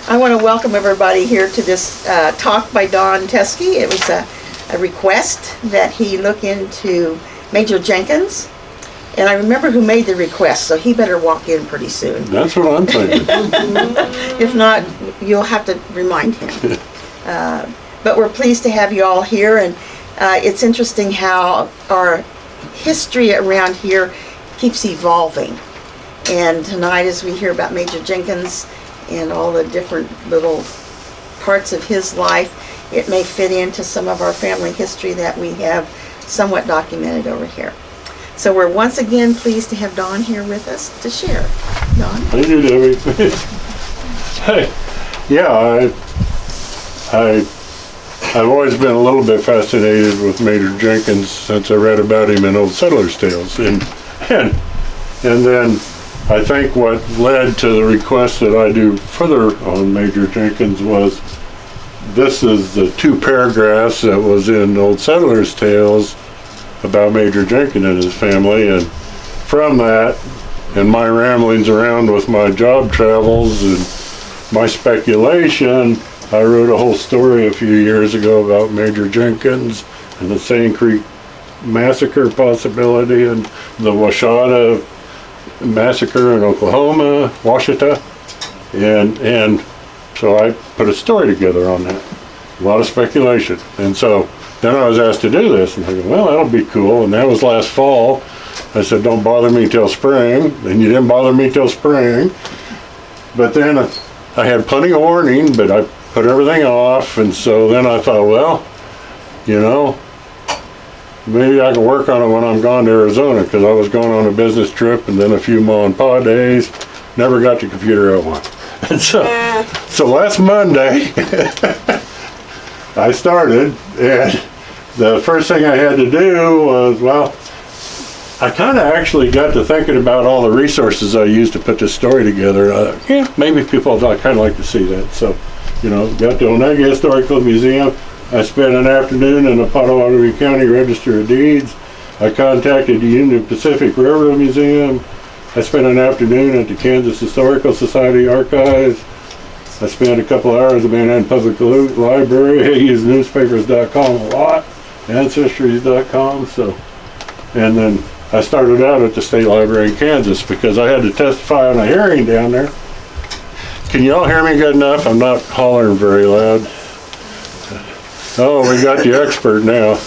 I want to welcome everybody here to this talk by Donn Teske. It was a request that he look into Major Jenkins. And I remember who made the request, so he better walk in pretty soon. That's what I'm thinking. If not, you'll have to remind him. But we're pleased to have you all here, and it's interesting how our history around here keeps evolving. And tonight, as we hear about Major Jenkins and all the different little parts of his life, it may fit into some of our family history that we have somewhat documented over here. So we're once again pleased to have Donn here with us to share. Donn? Thank you, Debbie. Hey, yeah, I've always been a little bit fascinated with Major Jenkins since I read about him in Old Settlers' Tales, and then I think what led to the request that I do further on Major Jenkins was this is the 2 paragraphs that was in Old Settlers' Tales about Major Jenkins and his family, and from that and my ramblings around with my job travels and my speculation, I wrote a whole story a few years ago about Major Jenkins and the Sand Creek Massacre possibility and the Washita Massacre in Oklahoma, Washita, and so I put a story together on that. A lot of speculation, and so then I was asked to do this, and I go, well, that'll be cool. And that was last fall. I said, don't bother me till spring, and you didn't bother me till spring. But then I had plenty of warning, but I put everything off, and so then I thought, well, you know, maybe I can work on it when I'm gone to Arizona, because I was going on a business trip and then a few Ma and Pa days. Never got the computer at once. And so last Monday, I started, and the first thing I had to do was, well, I kind of actually got to thinking about all the resources I used to put this story together. Yeah, maybe people would kind of like to see that. So, you know, got to Onega Historical Museum. I spent an afternoon in the Potawatomi County Register of Deeds. I contacted the Union Pacific Railroad Museum. I spent an afternoon at the Kansas Historical Society Archives. I spent a couple hours at Manhattan Public Library. I use newspapers.com a lot, ancestries.com. So, and then I started out at the State Library in Kansas because I had to testify on a hearing down there. Can you all hear me good enough? I'm not hollering very loud. Oh, we got the expert now.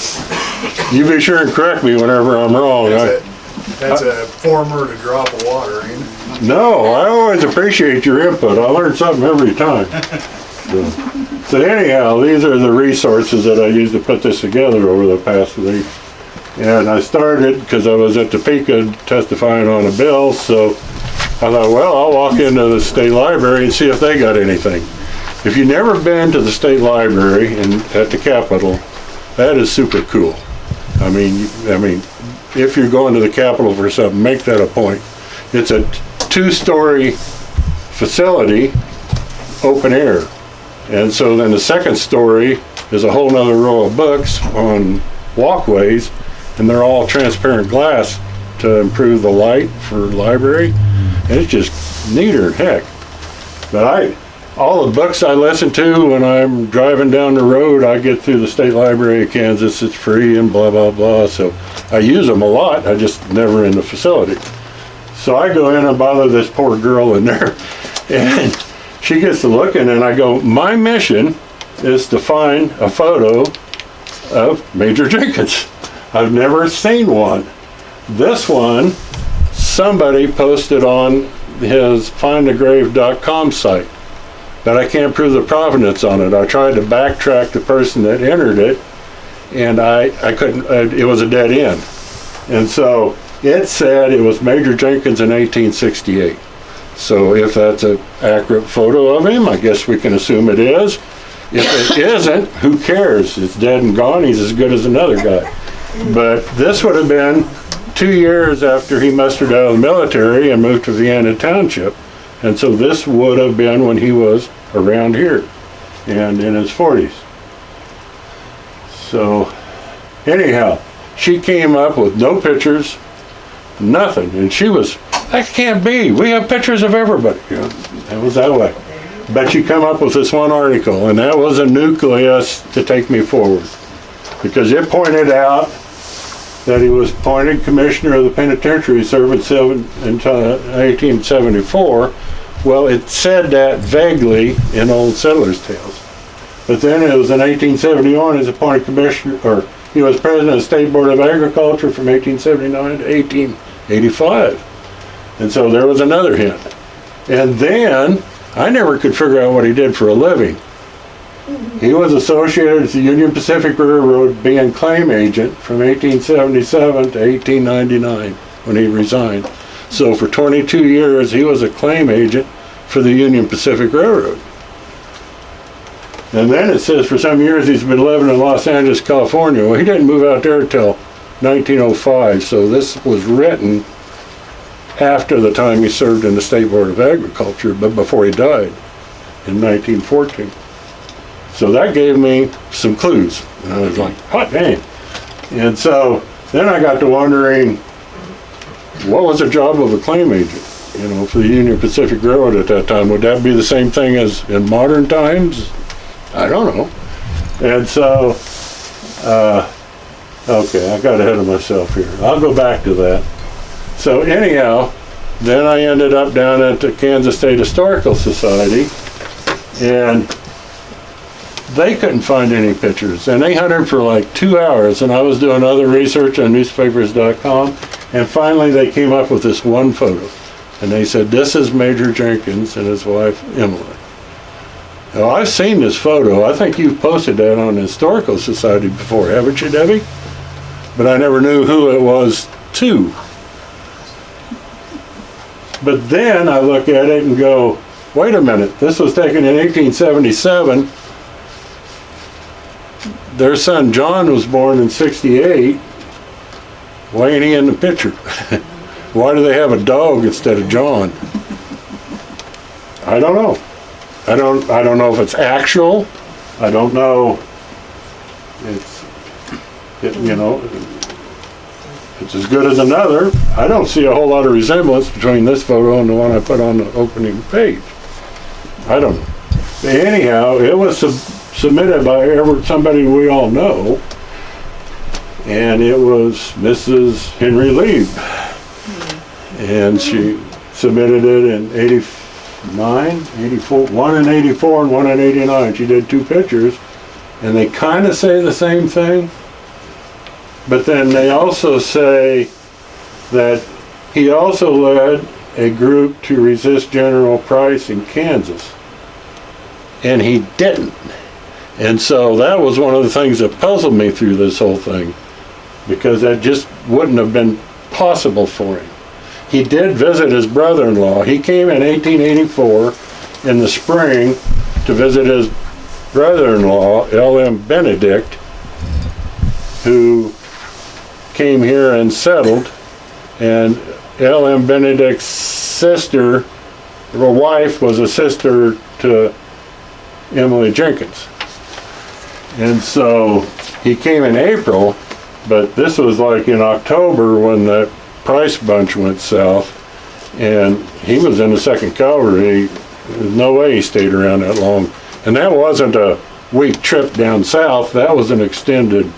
You be sure and correct me whenever I'm wrong. That's a former to drop of water, ain't it? No, I always appreciate your input. I learn something every time. So anyhow, these are the resources that I used to put this together over the past week. And I started because I was at Topeka testifying on a bill, so I thought, well, I'll walk into the state library and see if they got anything. If you've never been to the state library at the Capitol, that is super cool. I mean, if you're going to the Capitol for something, make that a point. It's a 2-story facility, open air. And so then the second story is a whole nother row of books on walkways, and they're all transparent glass to improve the light for library. And it's just neater than heck. But all the books I listen to when I'm driving down the road, I get through the State Library of Kansas. It's free and blah, blah, blah. So I use them a lot. I just never in the facility. So I go in and bother this poor girl in there. And she gets to looking, and I go, my mission is to find a photo of Major Jenkins. I've never seen one. This one, somebody posted on his findthegrave.com site. But I can't prove the provenance on it. I tried to backtrack the person that entered it, and I couldn't, it was a dead end. And so it said it was Major Jenkins in 1868. So if that's an accurate photo of him, I guess we can assume it is. If it isn't, who cares? It's dead and gone. He's as good as another guy. But this would have been 2 years after he mustered out of the military and moved to Vienna Township. And so this would have been when he was around here and in his 40s. So anyhow, she came up with no pictures, nothing. And she was, that can't be. We have pictures of everybody. You know, it was that way. But you come up with this one article, and that was a nucleus to take me forward. Because it pointed out that he was appointed commissioner of the penitentiary service until 1874. Well, it said that vaguely in Old Settlers' Tales. But then it was in 1871 he was appointed commissioner, or he was president of the State Board of Agriculture from 1879 to 1885. And so there was another hint. And then I never could figure out what he did for a living. He was associated with the Union Pacific Railroad being claim agent from 1877 to 1899 when he resigned. So for 22 years he was a claim agent for the Union Pacific Railroad. And then it says for some years he's been living in Los Angeles, California. Well, he didn't move out there until 1905, so this was written after the time he served in the State Board of Agriculture, but before he died in 1914. So that gave me some clues. And I was like, hot dang. And so then I got to wondering, what was the job of a claim agent, you know, for the Union Pacific Railroad at that time? Would that be the same thing as in modern times? I don't know. And so, okay, I got ahead of myself here. I'll go back to that. So anyhow, then I ended up down at the Kansas State Historical Society, and they couldn't find any pictures. And they hunted for like 2 hours, and I was doing other research on newspapers.com, and finally they came up with this one photo. And they said, this is Major Jenkins and his wife, Emily. Now, I've seen this photo. I think you've posted that on the Historical Society before, haven't you, Debbie? But I never knew who it was to. But then I look at it and go, wait a minute, this was taken in 1877. Their son John was born in 68. Why ain't he in the picture? Why do they have a dog instead of John? I don't know. I don't know if it's actual. I don't know. You know, it's as good as another. I don't see a whole lot of resemblance between this photo and the one I put on the opening page. I don't know. But anyhow, it was submitted by somebody we all know, and it was Mrs. Henry Lieb. And she submitted it in 89, 84, one in 84 and one in 89. She did 2 pictures, and they kind of say the same thing, but then they also say that he also led a group to resist General Price in Kansas, and he didn't. And so that was one of the things that puzzled me through this whole thing, because that just wouldn't have been possible for him. He did visit his brother-in-law. He came in 1884 in the spring to visit his brother-in-law, L.M. Benedict, who came here and settled. And L.M. Benedict's sister, or wife, was a sister to Emily Jenkins. And so he came in April, but this was like in October when that Price bunch went south, and he was in the 2nd Cavalry. There's no way he stayed around that long. And that wasn't a week trip down south, that was an extended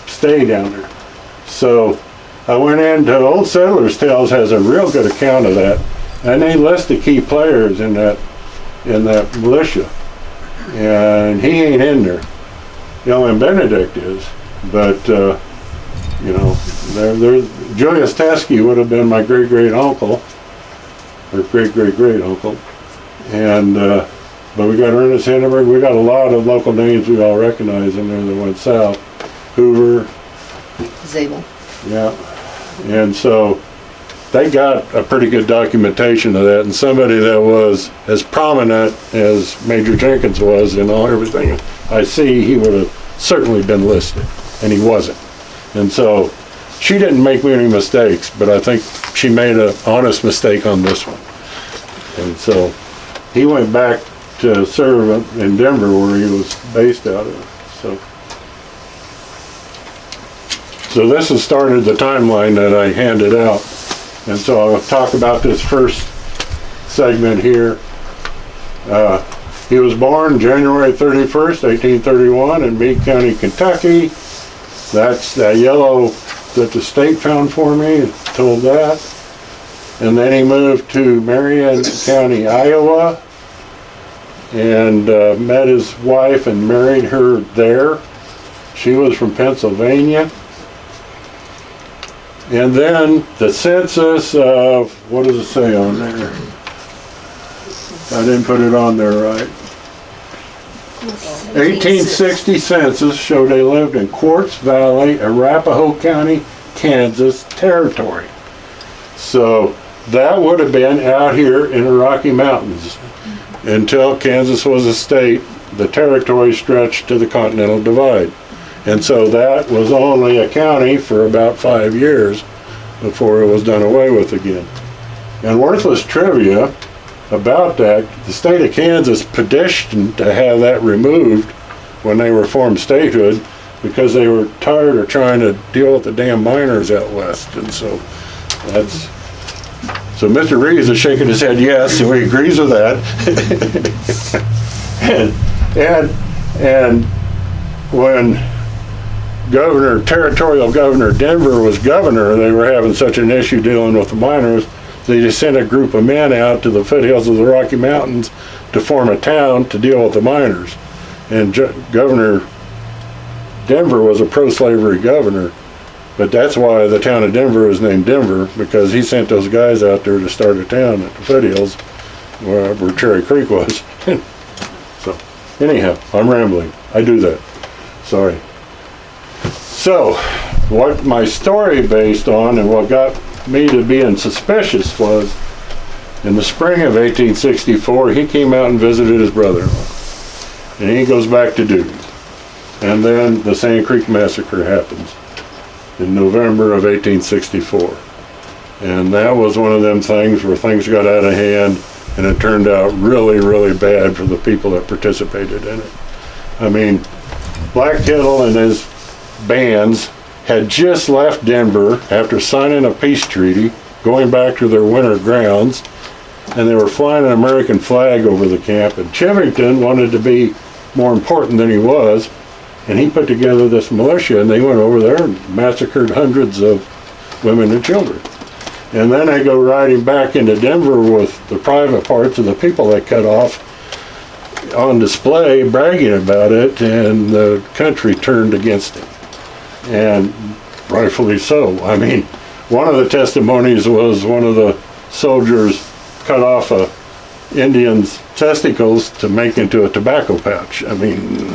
stay down there. So I went into Old Settlers' Tales, has a real good account of that, and they list the key players in that militia. And he ain't in there. L.M. Benedict is, but you know, Julius Teske would have been my great-great-uncle, or great-great-great-uncle, and but we got Ernest Hindenburg. We got a lot of local names we all recognize in there that went south. Hoover, Zabel. yeah, and so they got a pretty good documentation of that, and somebody that was as prominent as Major Jenkins was in everything I see, he would have certainly been listed, and he wasn't. And so she didn't make any mistakes, but I think she made an honest mistake on this one. And so he went back to serve in Denver, where he was based out of. So this has started the timeline that I handed out. And so I'll talk about this first segment here. He was born January 31st, 1831 in Meade County, Kentucky. That's that yellow that the state found for me, told that. And then he moved to Marion County, Iowa, and met his wife and married her there. She was from Pennsylvania. And then the census of, what does it say on there? I didn't put it on there right. 1860 census showed they lived in Quartz Valley, Arapahoe County, Kansas territory. So that would have been out here in the Rocky Mountains. Until Kansas was a state, the territory stretched to the Continental Divide. And so that was only a county for about 5 years before it was done away with again. And worthless trivia about that, the state of Kansas petitioned to have that removed when they reformed statehood because they were tired of trying to deal with the damn miners out west. And so that's, so Mr. Reeves is shaking his head yes, so he agrees with that. and when Territorial Governor Denver was governor, they were having such an issue dealing with the miners, they just sent a group of men out to the foothills of the Rocky Mountains to form a town to deal with the miners. And Governor Denver was a pro-slavery governor, but that's why the town of Denver is named Denver, because he sent those guys out there to start a town at the foothills where Cherry Creek was. So anyhow, I'm rambling. I do that. Sorry. So what my story based on and what got me to being suspicious was in the spring of 1864 he came out and visited his brother-in-law, and he goes back to duty, and then the Sand Creek Massacre happens in November of 1864, and that was one of them things where things got out of hand, and it turned out really, really bad for the people that participated in it. I mean, Black Kettle and his bands had just left Denver after signing a peace treaty, going back to their winter grounds, and they were flying an American flag over the camp, and Chivington wanted to be more important than he was, and he put together this militia, and they went over there and massacred hundreds of women and children. And then they go riding back into Denver with the private parts of the people they cut off on display, bragging about it, and the country turned against him. And rightfully so. I mean, one of the testimonies was one of the soldiers cut off a Indian's testicles to make into a tobacco pouch. I mean,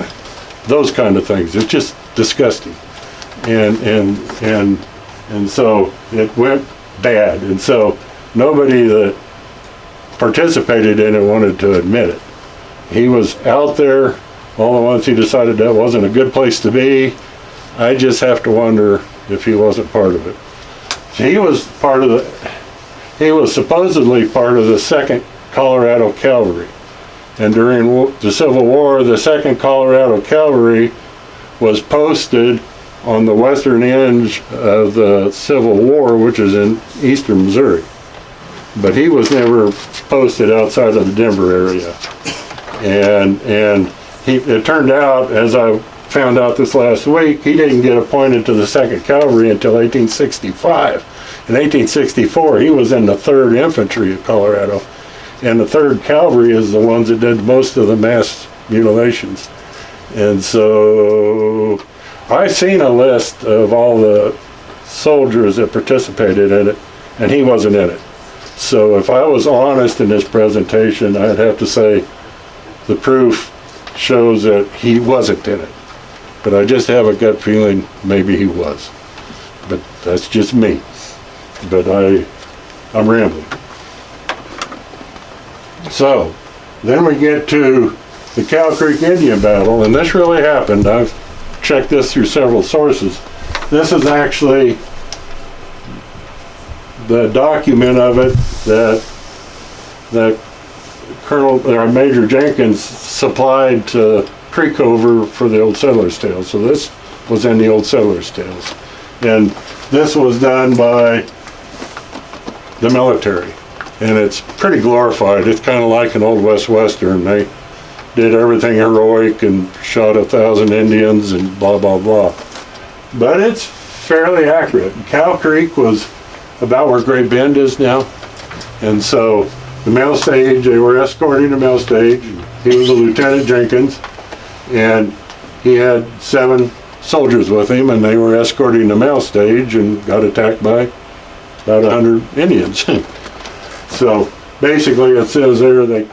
those kind of things. It's just disgusting. And so it went bad. And so nobody that participated in it wanted to admit it. He was out there all at once. He decided that wasn't a good place to be. I just have to wonder if he wasn't part of it. He was supposedly part of the 2nd Colorado Cavalry. And during the Civil War, the 2nd Colorado Cavalry was posted on the western edge of the Civil War, which is in eastern Missouri. But he was never posted outside of the Denver area. And it turned out, as I found out this last week, he didn't get appointed to the 2nd Cavalry until 1865. In 1864, he was in the 3rd Infantry of Colorado, and the 3rd Cavalry is the ones that did most of the mass mutilations. And so I seen a list of all the soldiers that participated in it, and he wasn't in it. So if I was honest in this presentation, I'd have to say the proof shows that he wasn't in it. But I just have a gut feeling maybe he was. But that's just me. But I'm rambling. So, then we get to the Cow Creek Indian Battle, and this really happened. I've checked this through several sources. This is actually the document of it that Major Jenkins supplied to Creekover for the Old Settlers' Tales. So this was in the Old Settlers' Tales. And this was done by the military. and it's pretty glorified. It's kind of like an old West Western. They did everything heroic and shot 1,000 Indians and blah, blah, blah. But it's fairly accurate. Cow Creek was about where Great Bend is now. And so the mail stage, they were escorting the mail stage. He was a Lieutenant Jenkins, and he had 7 soldiers with him, and they were escorting the mail stage and got attacked by about 100 Indians. So basically it says there they,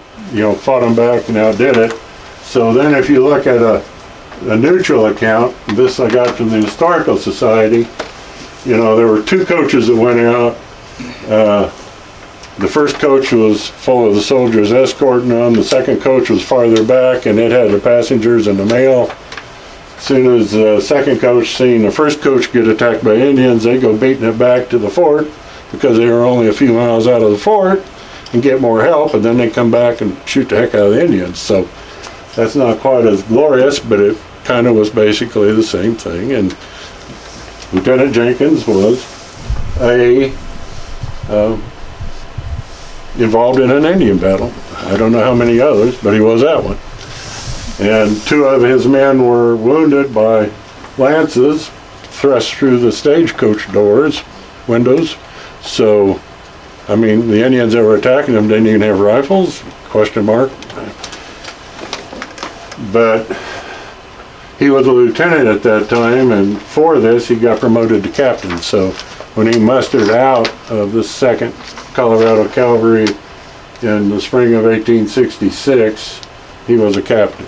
fought them back and outdid it. So then if you look at a neutral account, this I got from the Historical Society, there were 2 coaches that went out. The first coach was full of the soldiers escorting them. The second coach was farther back, and it had the passengers and the mail. As soon as the second coach seen the first coach get attacked by Indians, they go beating it back to the fort because they were only a few miles out of the fort and get more help, and then they come back and shoot the heck out of the Indians. So that's not quite as glorious, but it kind of was basically the same thing. And Lieutenant Jenkins was involved in an Indian battle. I don't know how many others, but he was that one. And 2 of his men were wounded by lances thrust through the stagecoach windows. So, I mean, the Indians that were attacking them didn't even have rifles, question mark. But he was a lieutenant at that time, and for this he got promoted to captain. So when he mustered out of the 2nd Colorado Cavalry in the spring of 1866, he was a captain.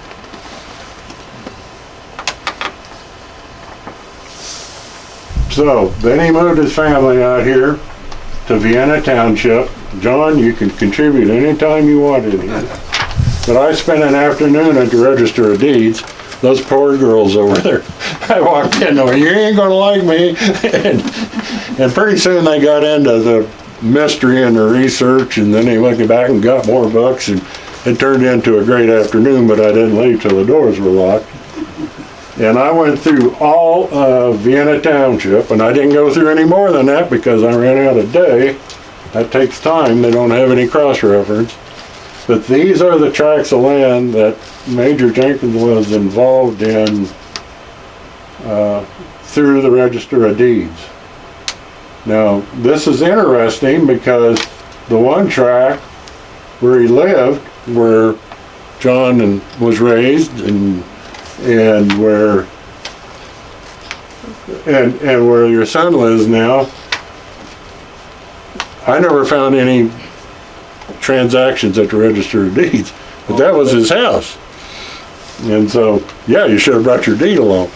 So then he moved his family out here to Vienna Township. John, you can contribute anytime you want in here. But I spent an afternoon at the Register of Deeds. Those poor girls over there. I walked in there, you ain't gonna like me. and pretty soon they got into the mystery and the research, and then they went back and got more books, and it turned into a great afternoon, but I didn't leave till the doors were locked. And I went through all of Vienna Township, and I didn't go through any more than that because I ran out of day. That takes time. They don't have any cross-reference. But these are the tracts of land that Major Jenkins was involved in through the Register of Deeds. Now, this is interesting because the one tract where he lived, where John was raised, and where your son lives now, I never found any transactions at the Register of Deeds, but that was his house. And so, yeah, you should have brought your deed along.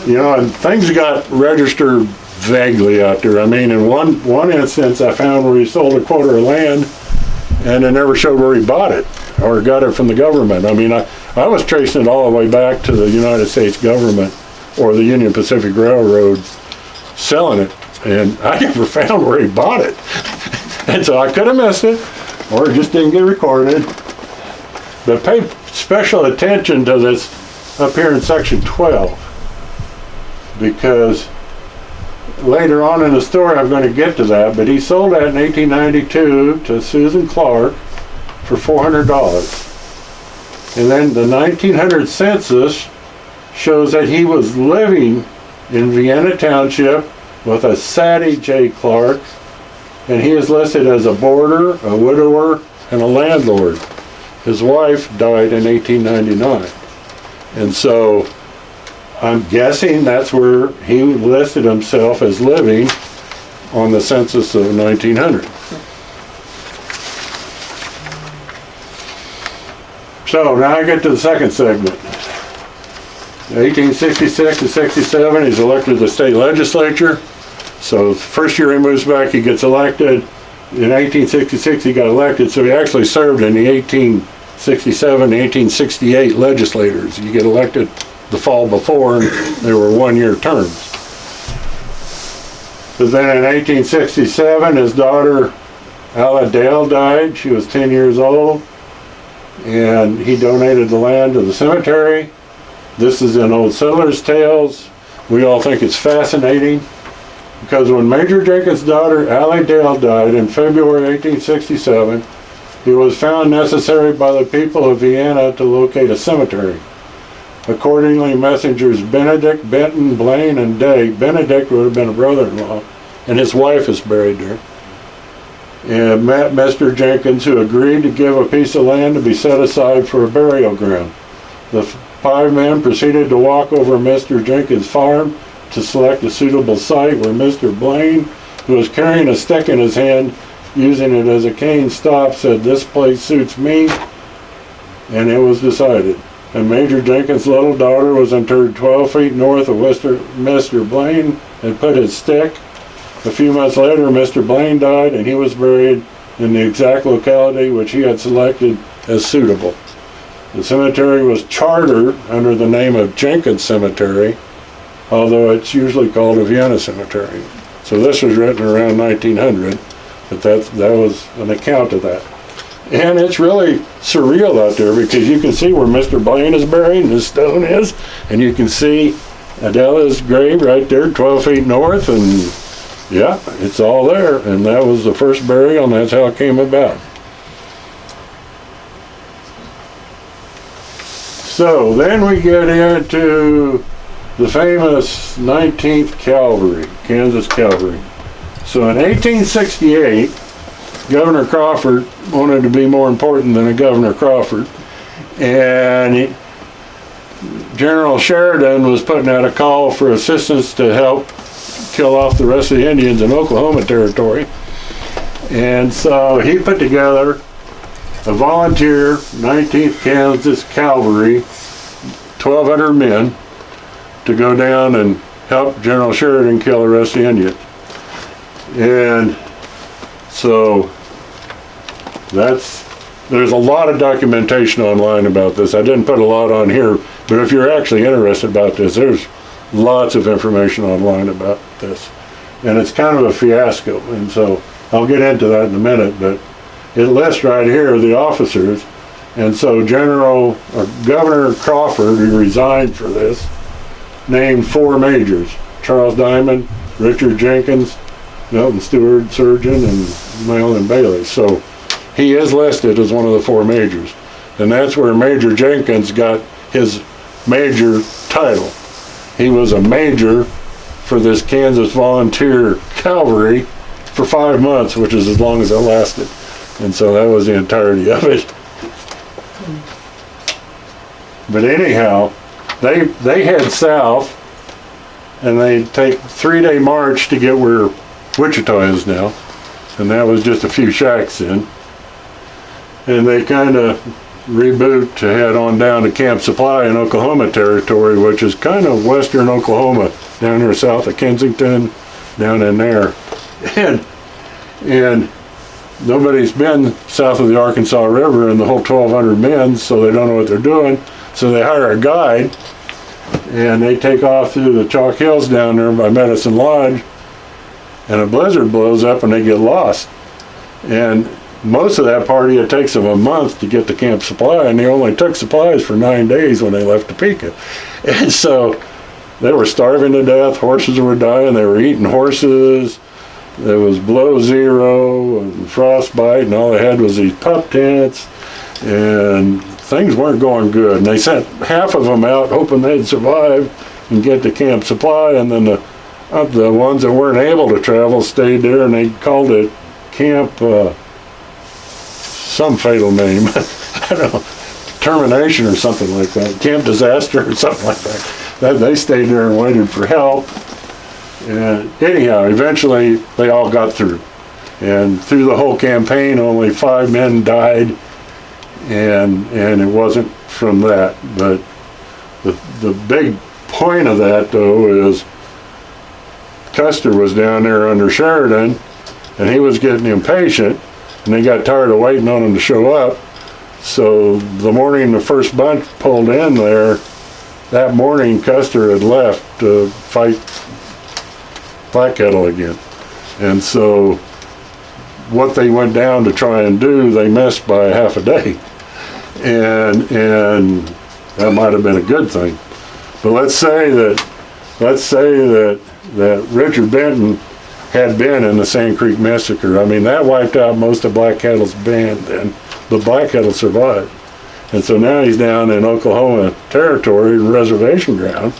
And things got registered vaguely out there. I mean, in one instance, I found where he sold a quarter of land, and it never showed where he bought it or got it from the government. I mean, I was tracing it all the way back to the United States government or the Union Pacific Railroad selling it, and I never found where he bought it. And so I could have missed it, or it just didn't get recorded. But pay special attention to this up here in section 12, because later on in the story I'm going to get to that, but he sold that in 1892 to Susan Clark for $400. And then the 1900 census shows that he was living in Vienna Township with a Sadie J. Clark, and he is listed as a boarder, a widower, and a landlord. His wife died in 1899. And so I'm guessing that's where he listed himself as living on the census of 1900. So now I get to the second segment. 1866 to 67, he's elected to the state legislature. So the first year he moves back, he gets elected. In 1866 he got elected, so he actually served in the 1867 to 1868 legislators. You get elected the fall before, and they were one-year terms. But then in 1867, his daughter Alla Dale died. She was 10 years old, and he donated the land to the cemetery. This is in Old Settlers' Tales. We all think it's fascinating. because when Major Jenkins' daughter Allie Dale died in February 1867, it was found necessary by the people of Vienna to locate a cemetery. Accordingly, messengers Benedict, Benton, Blaine, and Day, Benedict would have been a brother-in-law, and his wife is buried there, and met Mr. Jenkins, who agreed to give a piece of land to be set aside for a burial ground. The 5 men proceeded to walk over Mr. Jenkins' farm to select a suitable site where Mr. Blaine, who was carrying a stick in his hand, using it as a cane stop, said, "This place suits me," and it was decided. And Major Jenkins' little daughter was interred 12 feet north of Mr. Blaine had put his stick. A few months later, Mr. Blaine died, and he was buried in the exact locality which he had selected as suitable. The cemetery was chartered under the name of Jenkins Cemetery, although it's usually called a Vienna Cemetery. So this was written around 1900, but that was an account of that. And it's really surreal out there because you can see where Mr. Blaine is buried and his stone is, and you can see Adela's grave right there 12 feet north, and yeah, it's all there, and that was the first burial, and that's how it came about. So then we get into the famous 19th Cavalry, Kansas Cavalry. So in 1868, Governor Crawford wanted to be more important than a Governor Crawford, and General Sheridan was putting out a call for assistance to help kill off the rest of the Indians in Oklahoma Territory. And so he put together a volunteer 19th Kansas Cavalry, 1,200 men, to go down and help General Sheridan kill the rest of the Indians. And so there's a lot of documentation online about this. I didn't put a lot on here, but if you're actually interested about this, there's lots of information online about this. And it's kind of a fiasco, and so I'll get into that in a minute, but it lists right here the officers. And so Governor Crawford, who resigned for this, named 4 majors: Charles Diamond, Richard Jenkins, Milton Stewart, Surgeon, and Mahlon Bailey. So he is listed as one of the 4 majors. And that's where Major Jenkins got his major title. He was a major for this Kansas Volunteer Cavalry for 5 months, which is as long as it lasted. And so that was the entirety of it. But anyhow, they head south, and they take 3-day march to get where Wichita is now, and that was just a few shacks in. And they kind of reboot to head on down to Camp Supply in Oklahoma Territory, which is kind of western Oklahoma, down here south of Kensington, down in there. And nobody's been south of the Arkansas River and the whole 1,200 men, so they don't know what they're doing. So they hire a guide, and they take off through the chalk hills down there by Medicine Lodge, and a blizzard blows up and they get lost. And most of that party, it takes them a month to get to Camp Supply, and they only took supplies for 9 days when they left Topeka. And so they were starving to death, horses were dying, they were eating horses, there was below zero and frostbite, and all they had was these pup tents, and things weren't going good. And they sent half of them out hoping they'd survive and get to Camp Supply, and then the ones that weren't able to travel stayed there, and they called it Camp, some fatal name, I don't know, Termination or something like that, Camp Disaster or something like that. They stayed there and waited for help. And anyhow, eventually they all got through. And through the whole campaign, only 5 men died, and it wasn't from that. But the big point of that, though, is Custer was down there under Sheridan, and he was getting impatient, and they got tired of waiting on him to show up. So the morning the first bunch pulled in there, that morning Custer had left to fight Black Kettle again. And so what they went down to try and do, they missed by half a day. And that might have been a good thing. But let's say that let's say that Richard Benton had been in the Sand Creek Massacre. I mean, that wiped out most of Black Kettle's band then, but Black Kettle survived. And so now he's down in Oklahoma territory, reservation ground,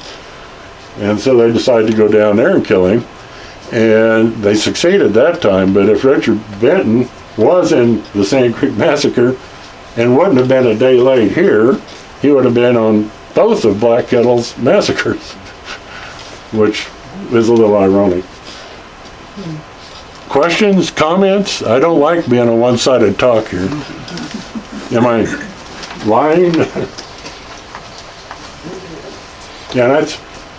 and so they decided to go down there and kill him. And they succeeded that time, but if Richard Benton was in the Sand Creek Massacre and wouldn't have been a day late here, he would have been on both of Black Kettle's massacres, which is a little ironic. Questions, comments? I don't like being a one-sided talk here. Am I lying? Yeah,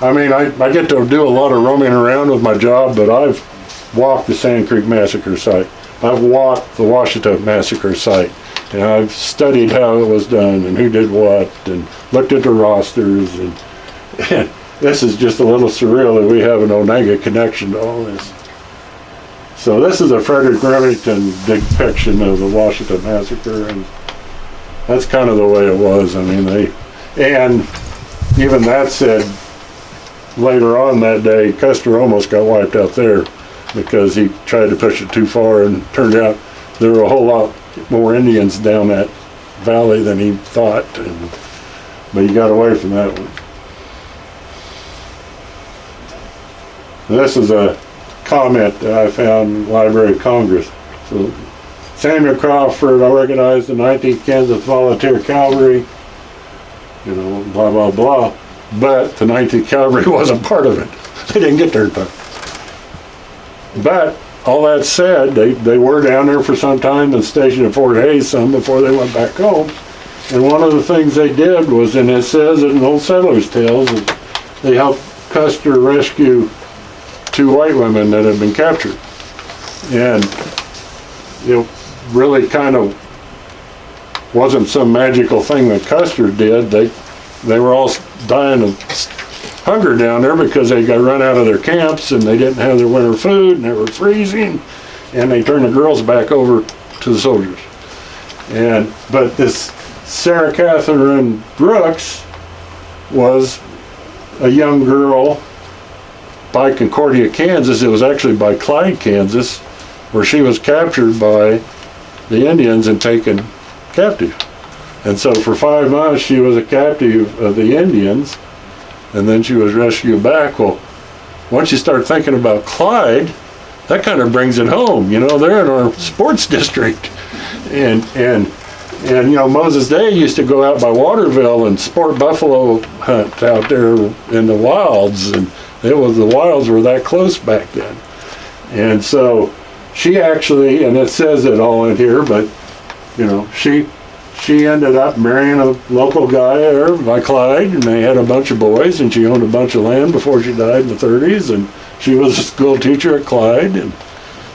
I get to do a lot of roaming around with my job, but I've walked the Sand Creek Massacre site. I've walked the Washita Massacre site, and I've studied how it was done and who did what, and looked at the rosters, and this is just a little surreal that we have an Oneida connection to all this. So this is a Frederick Remington depiction of the Washita Massacre, and that's kind of the way it was. I mean, and even that said, later on that day, Custer almost got wiped out there because he tried to push it too far, and turned out there were a whole lot more Indians down that valley than he thought, but he got away from that one. And this is a comment that I found in the Library of Congress. So, Samuel Crawford organized the 19th Kansas Volunteer Cavalry, blah, blah, blah. But the 19th Cavalry wasn't part of it. They didn't get there in time. But all that said, they were down there for some time and stationed at Fort Hays some before they went back home. And one of the things they did was, and it says it in Old Settlers' Tales, is they helped Custer rescue 2 white women that had been captured. And it really kind of wasn't some magical thing that Custer did. They were all dying of hunger down there because they got run out of their camps and they didn't have their winter food and they were freezing, and they turned the girls back over to the soldiers. But this Sarah Catherine Brooks was a young girl by Concordia, Kansas. It was actually by Clyde, Kansas, where she was captured by the Indians and taken captive. And so for 5 months she was a captive of the Indians, and then she was rescued back. Well, once you start thinking about Clyde, that kind of brings it home. They're in our sports district. And Moses Day used to go out by Waterville and sport buffalo hunt out there in the wilds, and the wilds were that close back then. And so she actually, and it says it all in here, but she ended up marrying a local guy there by Clyde, and they had a bunch of boys, and she owned a bunch of land before she died in the 30s, and she was a school teacher at Clyde,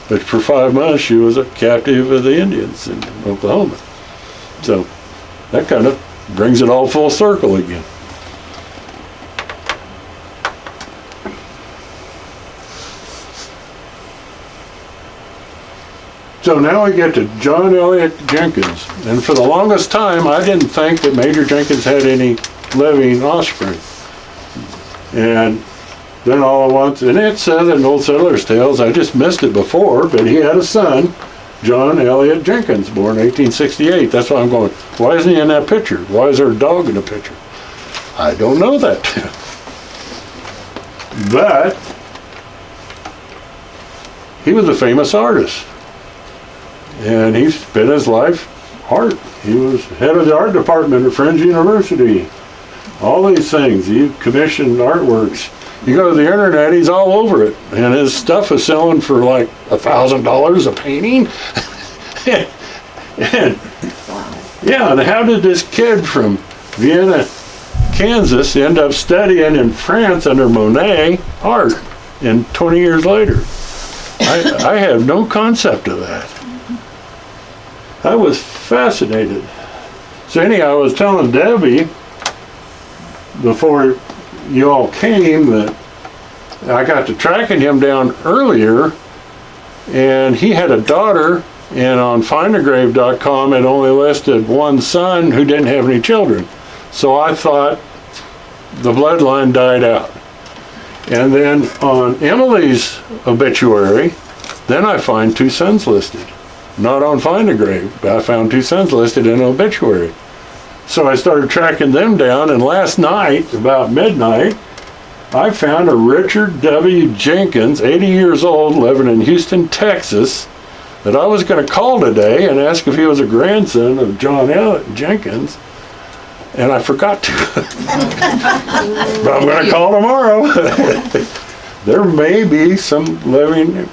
but for 5 months she was a captive of the Indians in Oklahoma. So that kind of brings it all full circle again. So now we get to John Elliott Jenkins. And for the longest time, I didn't think that Major Jenkins had any living offspring. And then all at once, and it says in Old Settlers' Tales, I just missed it before, but he had a son, John Elliott Jenkins, born 1868. That's why I'm going, why isn't he in that picture? Why is there a dog in the picture? I don't know that. But he was a famous artist. And he spent his life art. He was head of the art department at Friends University. All these things, he commissioned artworks. You go to the internet, he's all over it. And his stuff is selling for like $1,000 a painting. and how did this kid from Vienna, Kansas end up studying in France under Monet art and 20 years later? I have no concept of that. I was fascinated. So anyhow, I was telling Debbie before you all came that I got to tracking him down earlier, and he had a daughter, and on findagrave.com it only listed one son who didn't have any children. So I thought the bloodline died out. And then on Emily's obituary, then I find 2 sons listed. Not on Find a Grave, but I found 2 sons listed in an obituary. So I started tracking them down, and last night, about midnight, I found a Richard W. Jenkins, 80 years old, living in Houston, Texas, that I was going to call today and ask if he was a grandson of John Jenkins, and I forgot to. But I'm going to call tomorrow. There may be some living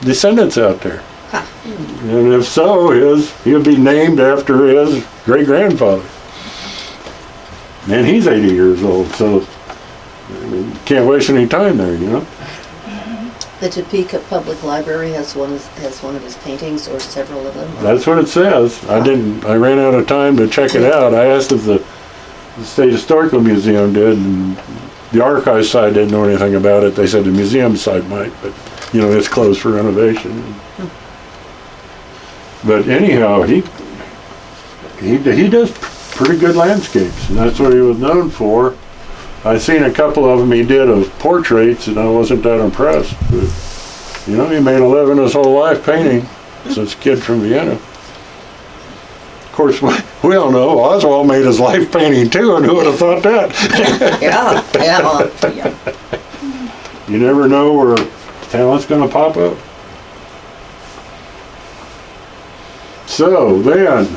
descendants out there. And if so, he'll be named after his great-grandfather. And he's 80 years old, so can't waste any time there, you know. The Topeka Public Library has one of his paintings, or several of them. That's what it says. I ran out of time to check it out. I asked if the State Historical Museum did, and the archive side didn't know anything about it. They said the museum side might, but you know, it's closed for renovation. But anyhow, he does pretty good landscapes, and that's what he was known for. I seen a couple of them he did of portraits, and I wasn't that impressed. But, you know, he made a living his whole life painting since a kid from Vienna. Of course, we all know Oswald made his life painting too, and who would have thought that? Yeah. You never know where talent's going to pop up. So then,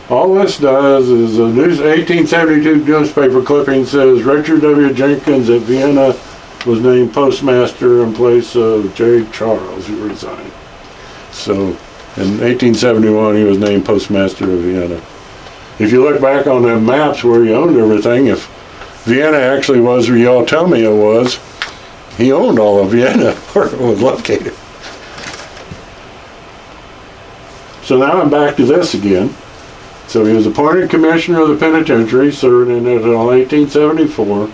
all this does is a 1872 newspaper clipping says Richard W. Jenkins at Vienna was named postmaster in place of J. Charles, who resigned. So in 1871 he was named postmaster of Vienna. If you look back on the maps where he owned everything, if Vienna actually was where y'all tell me it was, he owned all of Vienna where it was located. So now I'm back to this again. So he was appointed commissioner of the penitentiary, served in it until 1874,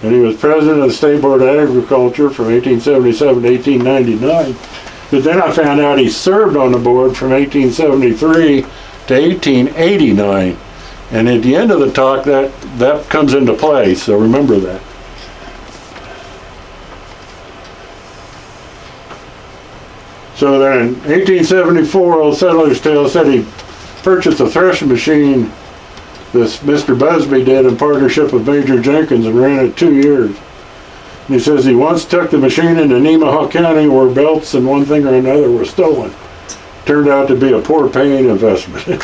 and he was president of the State Board of Agriculture from 1877 to 1899. But then I found out he served on the board from 1873 to 1889. And at the end of the talk, that comes into play, so remember that. So then in 1874, Old Settler's Tale said he purchased a threshing machine this Mr. Busby did in partnership with Major Jenkins and ran it 2 years. And he says he once took the machine into Nemaha County where belts and one thing or another were stolen. Turned out to be a poor paying investment.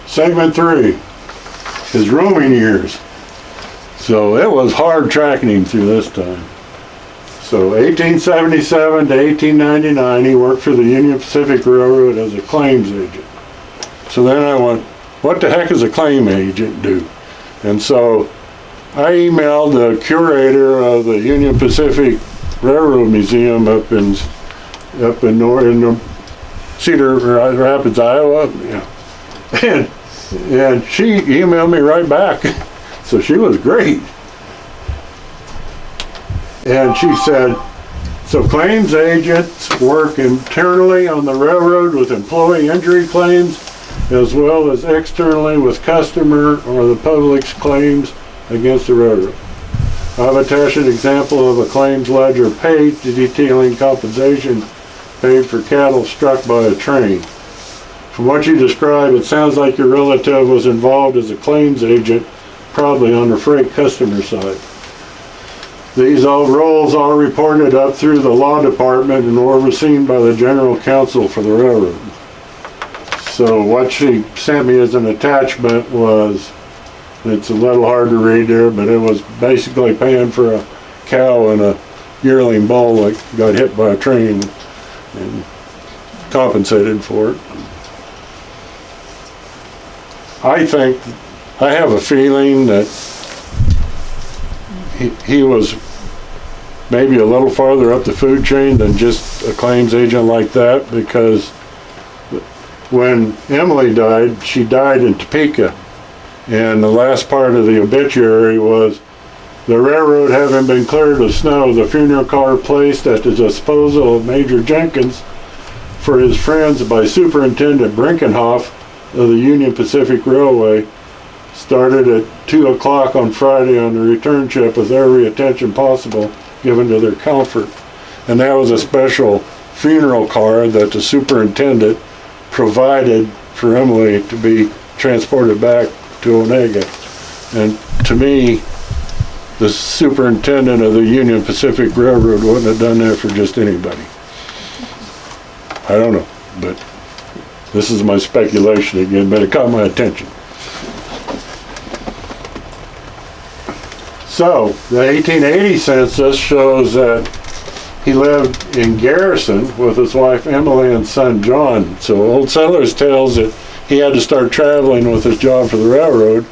Segment 3, his roaming years. So it was hard tracking him through this time. So 1877 to 1899, he worked for the Union Pacific Railroad as a claims agent. So then I went, what the heck does a claim agent do? And so I emailed the curator of the Union Pacific Railroad Museum up in Cedar Rapids, Iowa. Yeah. And she emailed me right back. So she was great. And she said, so claims agents work internally on the railroad with employee injury claims, as well as externally with customer or the public's claims against the railroad. I've attached an example of a claims ledger paid detailing compensation paid for cattle struck by a train. From what you describe, it sounds like your relative was involved as a claims agent, probably on the freight customer side. These roles are reported up through the law department and were overseen by the general counsel for the railroad. So what she sent me as an attachment was, it's a little hard to read there, but it was basically paying for a cow and a yearling bull that got hit by a train and compensated for it. I have a feeling that he was maybe a little farther up the food chain than just a claims agent like that, because when Emily died, she died in Topeka, and the last part of the obituary was, the railroad having been cleared of snow, the funeral car placed at the disposal of Major Jenkins for his friends by Superintendent Brinkenhoff of the Union Pacific Railway started at 2 o'clock on Friday on the return trip with every attention possible given to their comfort. And that was a special funeral car that the superintendent provided for Emily to be transported back to Onega. And to me, the superintendent of the Union Pacific Railroad wouldn't have done that for just anybody. I don't know, but this is my speculation again, but it caught my attention. So, the 1880 census shows that he lived in Garrison with his wife Emily and son John. So Old Settlers tells that he had to start traveling with his job for the railroad,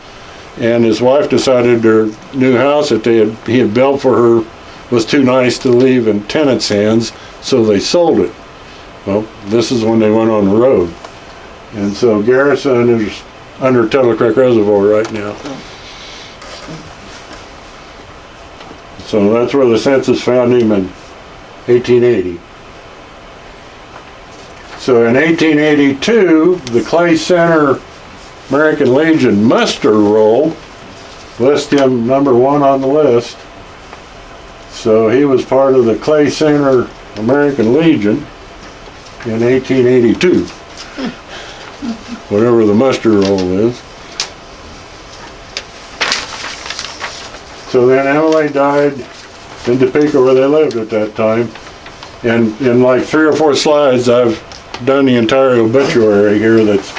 and his wife decided their new house that he had built for her was too nice to leave in tenants' hands, so they sold it. Well, this is when they went on the road. And so Garrison is under Tuttle Creek Reservoir right now. So that's where the census found him in 1880. So in 1882, the Clay Center American Legion muster roll lists him number 1 on the list. So he was part of the Clay Center American Legion in 1882. Whatever the muster roll is. So then Emily died in Topeka where they lived at that time. And in like 3 or 4 slides I've done the entire obituary here that's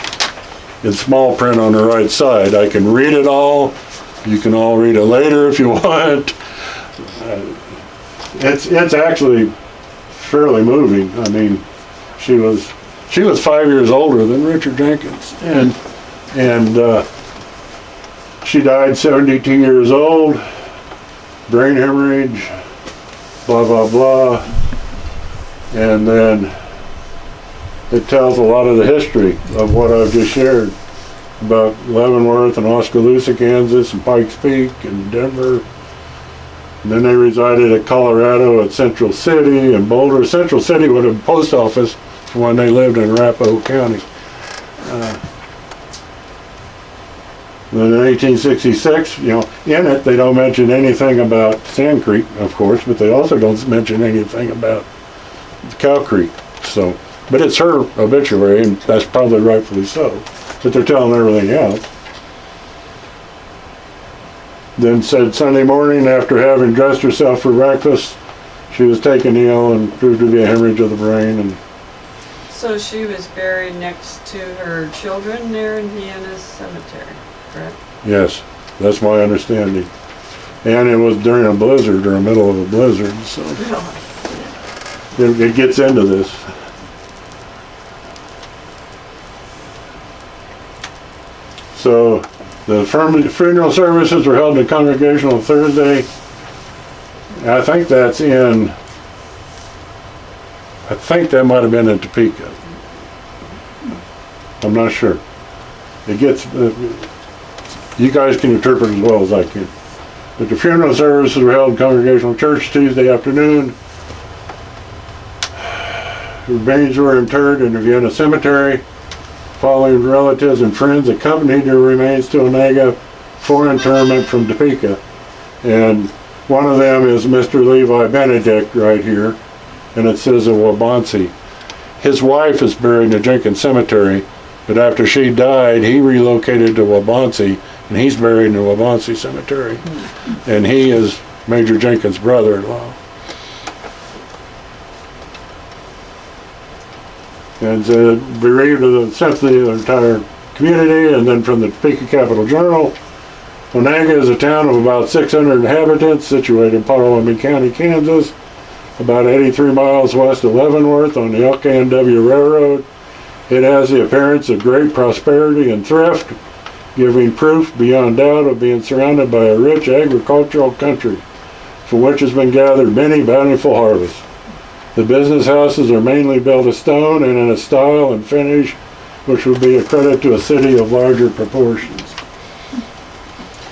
in small print on the right side. I can read it all. You can all read it later if you want. It's actually fairly moving. I mean, she was 5 years older than Richard Jenkins, and she died 72 years old, brain hemorrhage, blah blah blah, and then it tells a lot of the history of what I've just shared about Leavenworth and Oskaloosa, Kansas, and Pikes Peak and Denver. And then they resided at Colorado at Central City and Boulder. Central City was a post office for when they lived in Arapahoe County. Then in 1866, you know, in it they don't mention anything about Sand Creek, of course, but they also don't mention anything about Cow Creek. So, but it's her obituary, and that's probably rightfully so. But they're telling everything else. Then said Sunday morning, after having dressed herself for breakfast, she was taken ill and proved to be a hemorrhage of the brain. And So she was buried next to her children there in Vienna's cemetery, correct? yes, that's my understanding. And it was during a blizzard, or the middle of a blizzard, so it gets into this. So the funeral services were held in Congregational Thursday. I think that might have been in Topeka. I'm not sure. It gets, you guys can interpret as well as I can. But the funeral services were held in Congregational Church Tuesday afternoon. Remains were interred in the Vienna Cemetery. Following relatives and friends accompanied their remains to Onega for interment from Topeka. And one of them is Mr. Levi Benedict right here, and it says a Wabansi. His wife is buried in the Jenkins Cemetery, but after she died, he relocated to Wabansi, and he's buried in the Wabansi Cemetery. And he is Major Jenkins' brother-in-law. And bereaved of the sympathy of the entire community. And then from the Topeka Capital Journal, Onega is a town of about 600 inhabitants situated in Potawatomi County, Kansas, about 83 miles west of Leavenworth on the LKNW Railroad. It has the appearance of great prosperity and thrift, giving proof beyond doubt of being surrounded by a rich agricultural country, from which has been gathered many bountiful harvests. The business houses are mainly built of stone and in a style and finish which would be a credit to a city of larger proportions.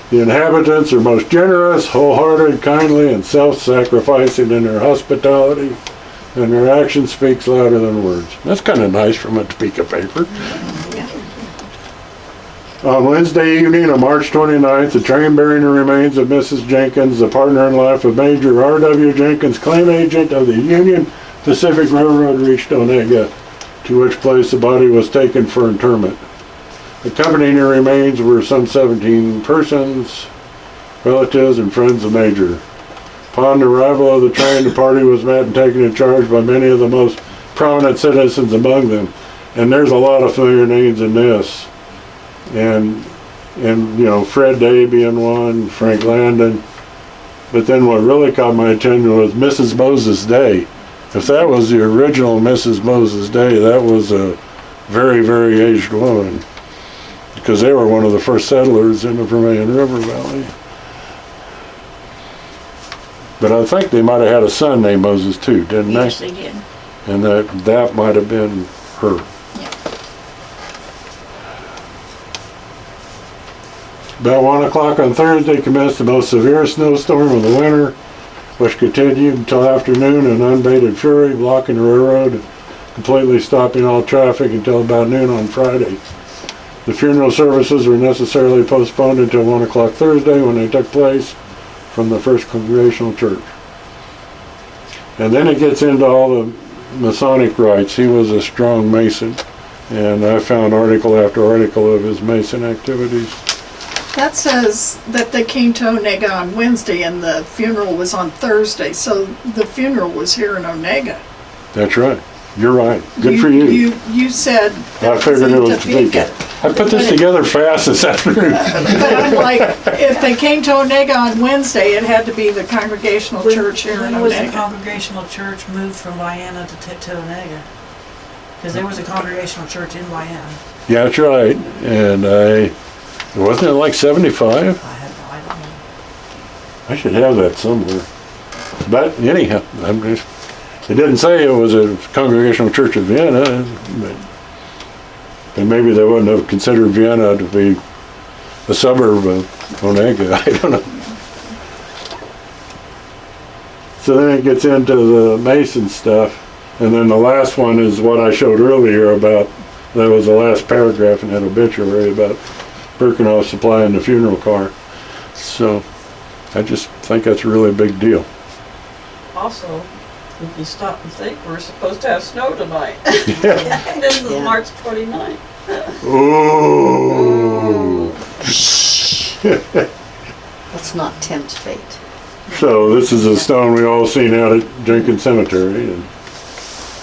The inhabitants are most generous, wholehearted, kindly, and self-sacrificing in their hospitality, and their action speaks louder than words. That's kind of nice from a Topeka paper. On Wednesday evening of March 29th, the train bearing the remains of Mrs. Jenkins, the partner in life of Major R.W. Jenkins, claim agent of the Union Pacific Railroad, reached Onega, to which place the body was taken for interment. Accompanying the remains were some 17 persons, relatives, and friends of Major. Upon the arrival of the train, the party was met and taken in charge by many of the most prominent citizens among them. And there's a lot of familiar names in this. And you know, Fred Day being one, Frank Landon. But then what really caught my attention was Mrs. Moses Day. If that was the original Mrs. Moses Day, that was a very, very aged woman. Because they were one of the first settlers in the Vermilion River Valley. But I think they might have had a son named Moses too, didn't they? Yes, they did. And that might have been her. About 1 o'clock on Thursday commenced the most severe snowstorm of the winter, which continued until afternoon in unabated fury, blocking the railroad and completely stopping all traffic until about noon on Friday. The funeral services were necessarily postponed until 1 o'clock Thursday, when they took place from the First Congregational Church. And then it gets into all the Masonic rites. He was a strong Mason, and I found article after article of his Mason activities. That says that they came to Onega on Wednesday and the funeral was on Thursday, so the funeral was here in Onega. That's right. You're right. Good for you. You said I figured it was Topeka. I put this together fast this afternoon. But I'm like, if they came to Onega on Wednesday, it had to be the Congregational Church here in When was the Onega. Congregational Church moved from Vienna to Onega? Because there was a Congregational Church in Vienna. Yeah, that's right. And wasn't it like 75? I don't know. I should have that somewhere. But anyhow, it didn't say it was a Congregational Church of Vienna, but maybe they wouldn't have considered Vienna to be a suburb of Onega. I don't know. So then it gets into the Mason stuff, and then the last one is what I showed earlier about, that was the last paragraph in that obituary about Birkenhoff supplying the funeral car. So I just think that's a really big deal. Also, if you stop and think, we're supposed to have snow tonight. This is Yeah. March 29th. Ooh. Let's not tempt fate. So this is a stone we all seen out at Jenkins Cemetery, and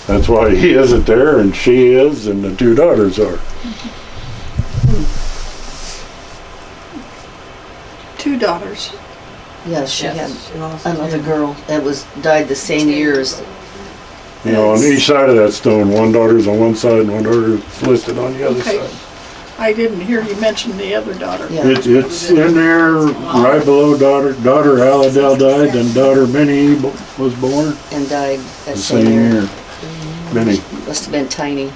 that's why he isn't there, and she is, and the two daughters are. 2 daughters. Yeah, she Yes, had she lost another two. girl that died the same year as, You know, on each side of that stone, one daughter's on one side and one daughter's listed on the other Okay. side. I didn't hear you mention the other daughter. yeah. It's in there right below daughter Aladell died, then daughter Minnie was born And died that the same same year. year. Minnie. Must have been tiny.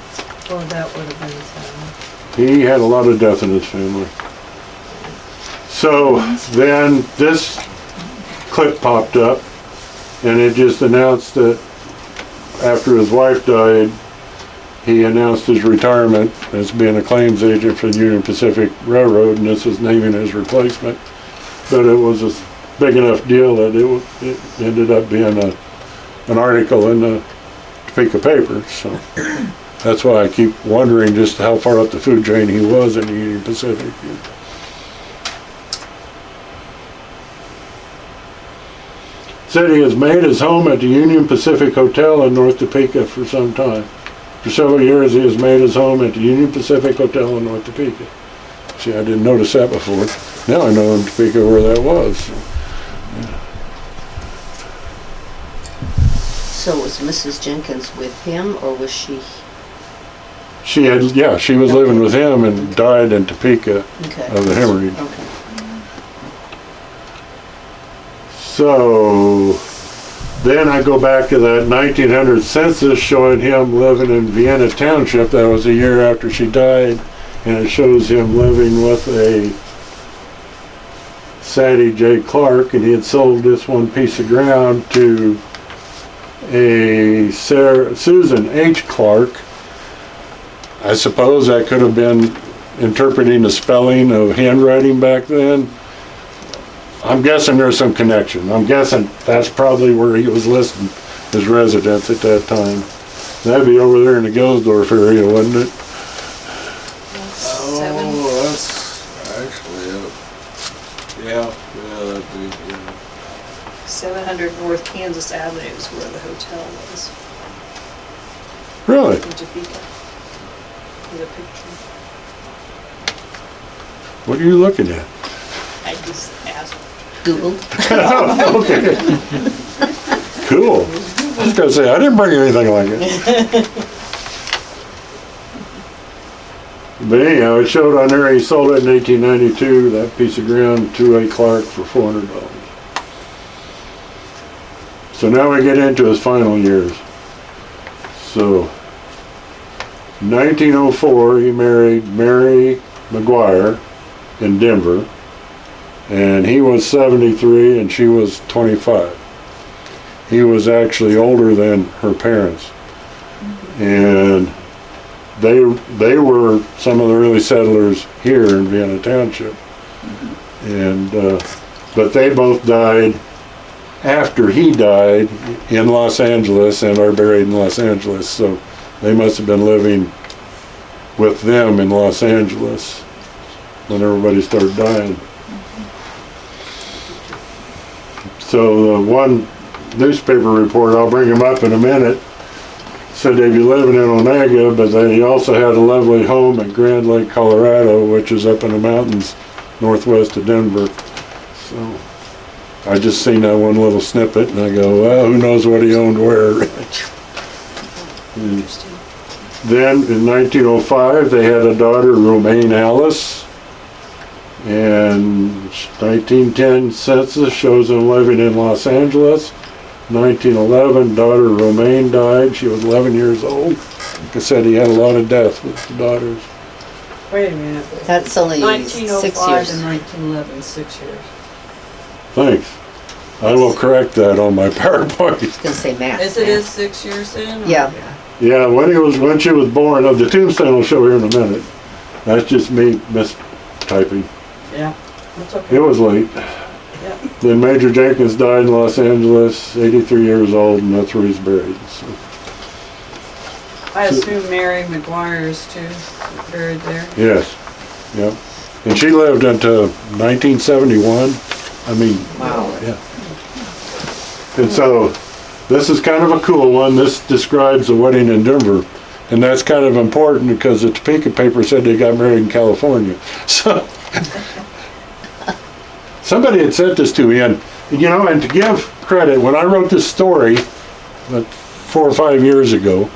Oh, that would have been fun. He had a lot of death in his family. So then this clip popped up, and it just announced that after his wife died, he announced his retirement as being a claims agent for the Union Pacific Railroad, and this was naming his replacement. But it was a big enough deal that it ended up being an article in the Topeka paper. So that's why I keep wondering just how far up the food chain he was in the Union Pacific. Said he has made his home at the Union Pacific Hotel in North Topeka for some time. For several years he has made his home at the Union Pacific Hotel in North Topeka. See, I didn't notice that before. Now I know in Topeka where that was. So was Mrs. Jenkins with him, or was she? She was living with him and died in Topeka Okay. of the hemorrhage. Okay. So then I go back to that 1900 census showing him living in Vienna Township. That was a year after she died, and it shows him living with a Sadie J. Clark, and he had sold this one piece of ground to a Susan H. Clark. I suppose that could have been interpreting the spelling of handwriting back then, I'm guessing there's some connection. I'm guessing that's probably where he was listed as residence at that time. That'd be over there in the Gilsdorf area, wouldn't it? Oh, that's actually it. Yeah, that'd be, yeah. 700 North Kansas Avenue is where the hotel was, Really? in Topeka. There's a picture. What are you looking at? I just asked. Googled. Okay. Cool. I was gonna say, I didn't bring anything like it. But anyhow, it showed on there he sold it in 1892, that piece of ground to A. Clark for $400. So now we get into his final years. So, 1904, he married Mary McGuire in Denver, and he was 73 and she was 25. He was actually older than her parents, and they were some of the early settlers here in Vienna Township, and but they both died after he died in Los Angeles and are buried in Los Angeles, so they must have been living with them in Los Angeles when everybody started dying. So the one newspaper report, I'll bring him up in a minute, said they'd be living in Onega, but then he also had a lovely home in Grand Lake, Colorado, which is up in the mountains northwest of Denver. So I just seen that one little snippet and I go, well, who knows what he owned where. Then in 1905 they had a daughter, Romaine Alice, and 1910 census shows them living in Los Angeles. 1911, daughter Romaine died. She was 11 years old. Like I said, he had a lot of death with the daughters. Wait a minute. That's only 6 1905 years. and 1911, 6 years. Thanks. I will correct that on my PowerPoint. I was gonna say math. Is it is 6 years then? or- Yeah. Yeah, when she was born, the tombstone will show here in a minute. That's just me mistyping. Yeah, that's okay. It was late. Yeah. Then Major Jenkins died in Los Angeles, 83 years old, and that's where he's buried. So. I assume Mary McGuire is too buried there. Yes, yep. And she lived until 1971. I mean, Wow. yeah. And so, this is kind of a cool one. This describes a wedding in Denver. And that's kind of important because the Topeka paper said they got married in California. So, somebody had sent this to me, and and to give credit, when I wrote this story, 4 or 5 years ago,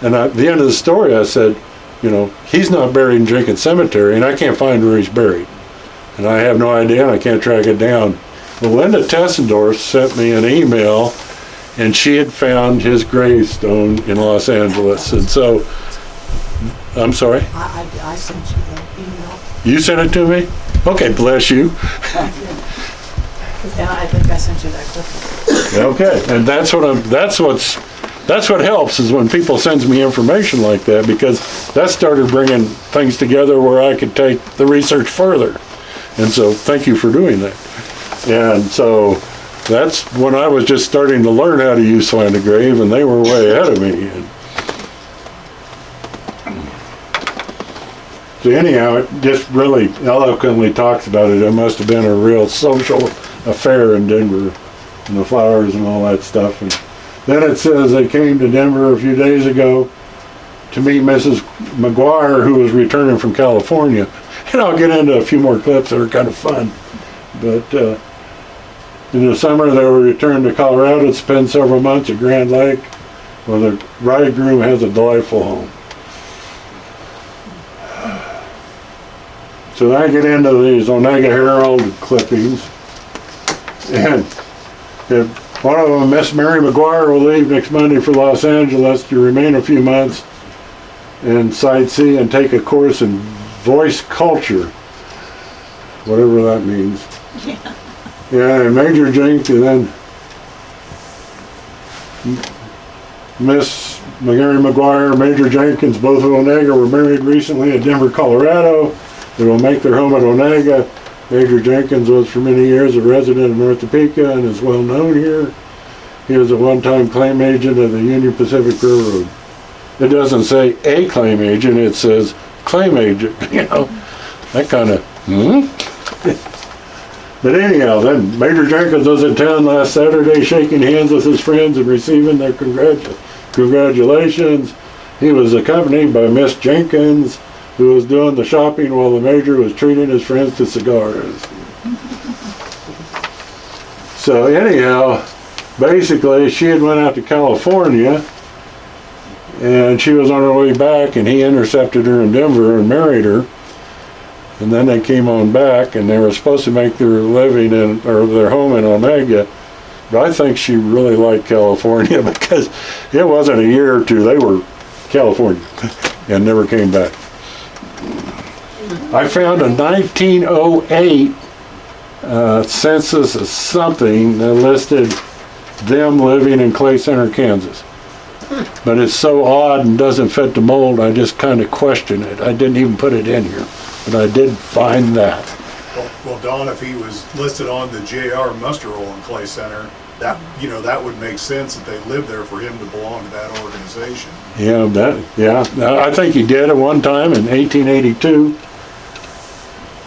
and at the end of the story I said, he's not buried in Jenkins Cemetery, and I can't find where he's buried. And I have no idea, and I can't track it down. Well, Linda Tessendorf sent me an email, and she had found his gravestone in Los Angeles. And so, I'm sorry? I sent you the email. You sent it to me? Okay, bless you. Yeah, I think I sent you that clip. Okay, and that's what helps is when people sends me information like that, because that started bringing things together where I could take the research further. And so thank you for doing that. And so that's when I was just starting to learn how to use Find a Grave, and they were way ahead of me. So anyhow, it just really eloquently talks about it. It must have been a real social affair in Denver, and the flowers and all that stuff. And then it says they came to Denver a few days ago to meet Mrs. McGuire, who was returning from California. And I'll get into a few more clips that are kind of fun. But in the summer, they were returned to Colorado to spend several months at Grand Lake, where the bridegroom has a delightful home. So I get into these Onega Herald clippings, and one of them, Miss Mary McGuire will leave next Monday for Los Angeles to remain a few months and sightsee and take a course in voice culture, whatever that means. Yeah, and Major Jenkins, and then Miss Mary McGuire, Major Jenkins, both of Onega were married recently in Denver, Colorado. They will make their home at Onega. Major Jenkins was for many years a resident of North Topeka and is well known here. He was a one-time claim agent of the Union Pacific Railroad. It doesn't say a claim agent, it says claim agent, you know. That kind of, But anyhow, then Major Jenkins was in town last Saturday shaking hands with his friends and receiving their congratulations. He was accompanied by Miss Jenkins, who was doing the shopping while the Major was treating his friends to cigars. So anyhow, basically she had went out to California and she was on her way back and he intercepted her in Denver and married her. And then they came on back and they were supposed to make their living or their home in Onega. But I think she really liked California because it wasn't a year or two. They were California and never came back. I found a 1908 census of something that listed them living in Clay Center, Kansas. But it's so odd and doesn't fit the mold, I just kind of question it. I didn't even put it in here, but I did find that. Well, Don, if he was listed on the JR muster roll in Clay Center, that, you know, that would make sense that they lived there for him to belong to that organization. Yeah, I think he did at one time in 1882.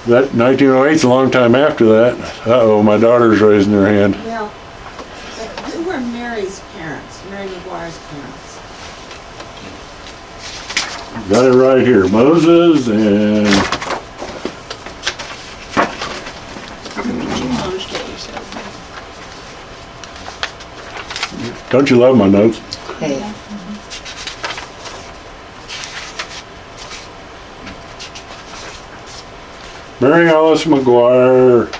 That 1908's a long time after that. Uh-oh, my daughter's raising her hand. Well, who were Mary's parents, Mary McGuire's parents? Got it right here. Moses and don't you love my notes? Hey, Mary Alice McGuire,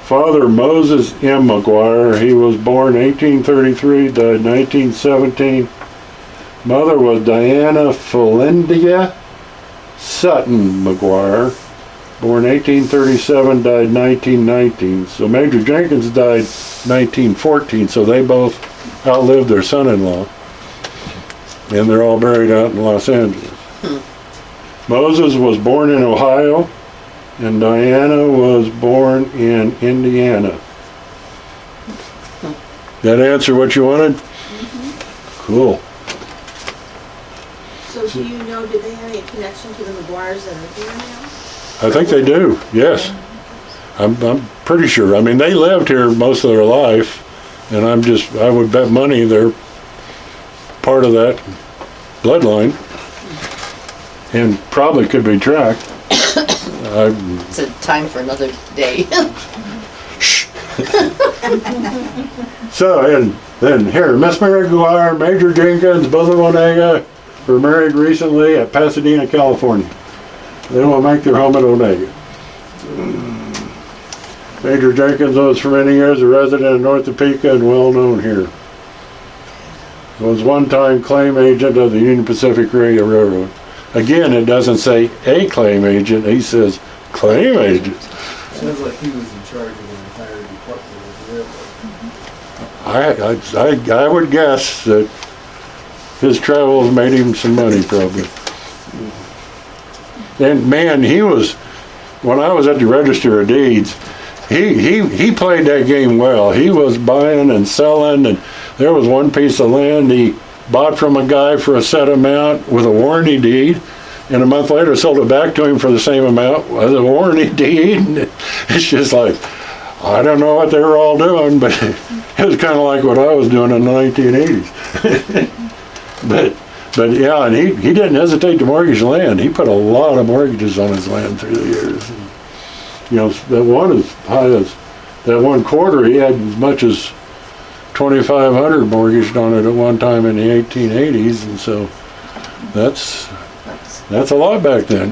father Moses M. McGuire. He was born 1833, died 1917. Mother was Diana Felindia Sutton McGuire, born 1837, died 1919. So Major Jenkins died 1914, so they both outlived their son-in-law. And they're all buried out in Los Angeles. Moses was born in Ohio, and Diana was born in Indiana. That answer what you wanted? Cool. So do you know, did they have any connection to the McGuires that are here now? I think they do, yes. I'm pretty sure. I mean, they lived here most of their life, and I would bet money they're part of that bloodline, and probably could be tracked. it's a time for another day. So, and then here, Miss Mary McGuire, Major Jenkins, both of Onega, were married recently at Pasadena, California. They will make their home at Onega. Major Jenkins was for many years a resident of North Topeka and well known here. Was one-time claim agent of the Union Pacific Railroad. Again, it doesn't say a claim agent, he says claim agent. Sounds like he was in charge of the entire department of the railroad. I would guess that his travels made him some money, probably. And man, he was, when I was at the Register of Deeds, he played that game well. He was buying and selling, and there was one piece of land he bought from a guy for a set amount with a warranty deed, and a month later sold it back to him for the same amount with a warranty deed. And it's just like, I don't know what they were all doing, but it was kind of like what I was doing in the 1980s. But yeah, and he didn't hesitate to mortgage land. He put a lot of mortgages on his land through the years. And, you know, that one as high as that one quarter, he had as much as 2,500 mortgaged on it at one time in the 1880s, and so that's a lot back then.